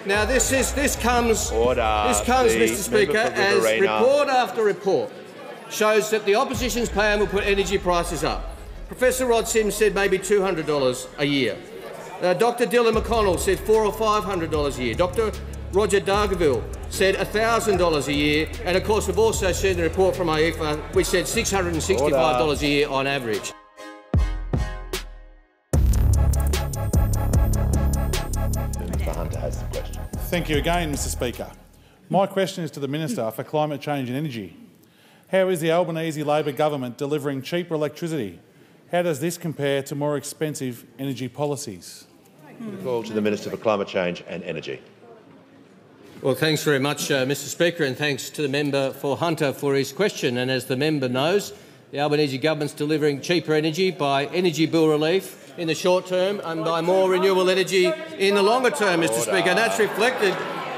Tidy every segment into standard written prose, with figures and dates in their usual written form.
Now this comes, Mr. Speaker, as report after report shows that the opposition's plan will put energy prices up. Professor Rod Sims said maybe $200 a year. Dr. Dylan McConnell said $400 or $500 a year. Dr. Roger Dargaville said $1,000 a year. And of course, we've also seen the report from IEFA, which said $665 a year on average. Mr. Hunter has the question. Thank you again, Mr. Speaker. My question is to the Minister for Climate Change and Energy. How is the Albanese Labor government delivering cheaper electricity? How does this compare to more expensive energy policies? Call to the Minister for Climate Change and Energy. Well, thanks very much, Mr. Speaker, and thanks to the member for Hunter for his question. And as the member knows, the Albanese government's delivering cheaper energy by energy bill relief in the short term and by more renewable energy in the longer term, Mr. Speaker. And that's reflected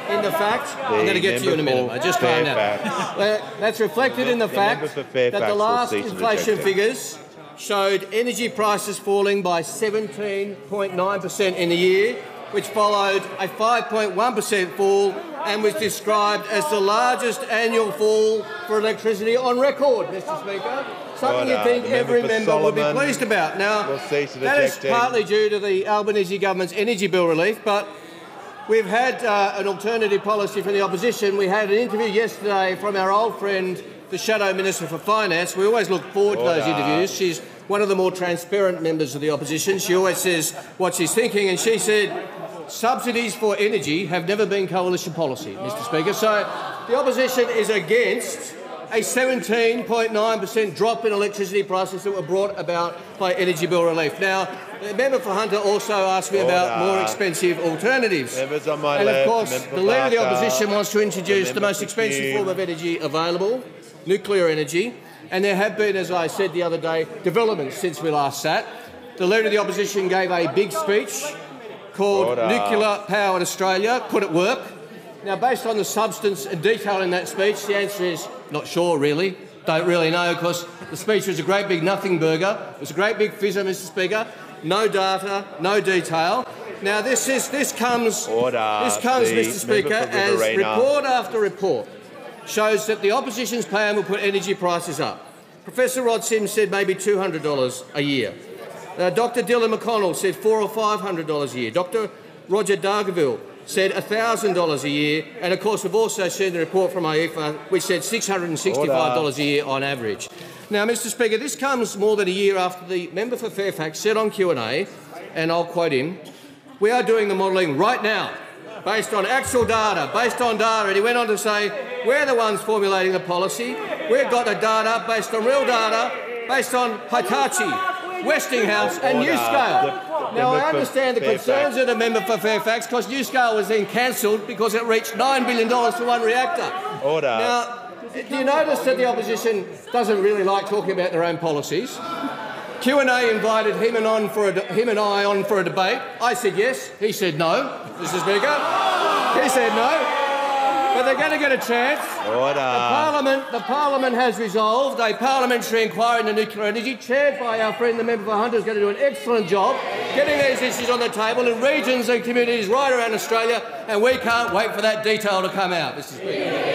in the fact, I'm going to get to you in a minute, mate. Just calm down. That's reflected in the fact that the last inflation figures showed energy prices falling by 17.9% in the year, which followed a 5.1% fall and was described as the largest annual fall for electricity on record, Mr. Speaker. Something you think every member would be pleased about. Now, that is partly due to the Albanese government's energy bill relief, but we've had an alternative policy from the opposition. We had an interview yesterday from our old friend, the Shadow Minister for Finance. We always look forward to those interviews. She's one of the more transparent members of the opposition. She always says what she's thinking, and she said subsidies for energy have never been coalition policy, Mr. Speaker. So the opposition is against a 17.9% drop in electricity prices that were brought about by energy bill relief. Now, the member for Hunter also asked me about more expensive alternatives. And of course, the Leader of the Opposition wants to introduce the most expensive form of energy available, nuclear energy. And there have been, as I said the other day, developments since we last sat. The Leader of the Opposition gave a big speech called Nuclear Power in Australia. Could it work? Now, based on the substance and detail in that speech, the answer is not sure, really. Don't really know, because the speech was a great big nothing burger. It was a great big fizzer, Mr. Speaker. No data, no detail. Now, this comes, Mr. Speaker, as report after report shows that the opposition's plan will put energy prices up. Professor Rod Sims said maybe $200 a year. Dr. Dylan McConnell said $400 or $500 a year. Dr. Roger Dargaville said $1,000 a year. And of course, we've also seen the report from IEFA, which said $665 a year on average. Now, Mr. Speaker, this comes more than a year after the member for Fairfax said on Q&A, and I'll quote him, "We are doing the modelling right now, based on actual data, and he went on to say, we're the ones formulating the policy. We've got the data based on real data, based on Hitachi, Westinghouse and NewScale. Now, I understand the concerns of the member for Fairfax, because NewScale was then cancelled because it reached $9 billion for one reactor. Now, do you notice that the opposition doesn't really like talking about their own policies? Q&A invited him and I on for a debate. I said yes. He said no, Mr. Speaker. He said no. But they're going to get a chance. The Parliament has resolved a parliamentary inquiry into nuclear energy, chaired by our friend the member for Hunter, who's going to do an excellent job getting these issues on the table in regions and communities right around Australia, and we can't wait for that detail to come out, Mr. Speaker.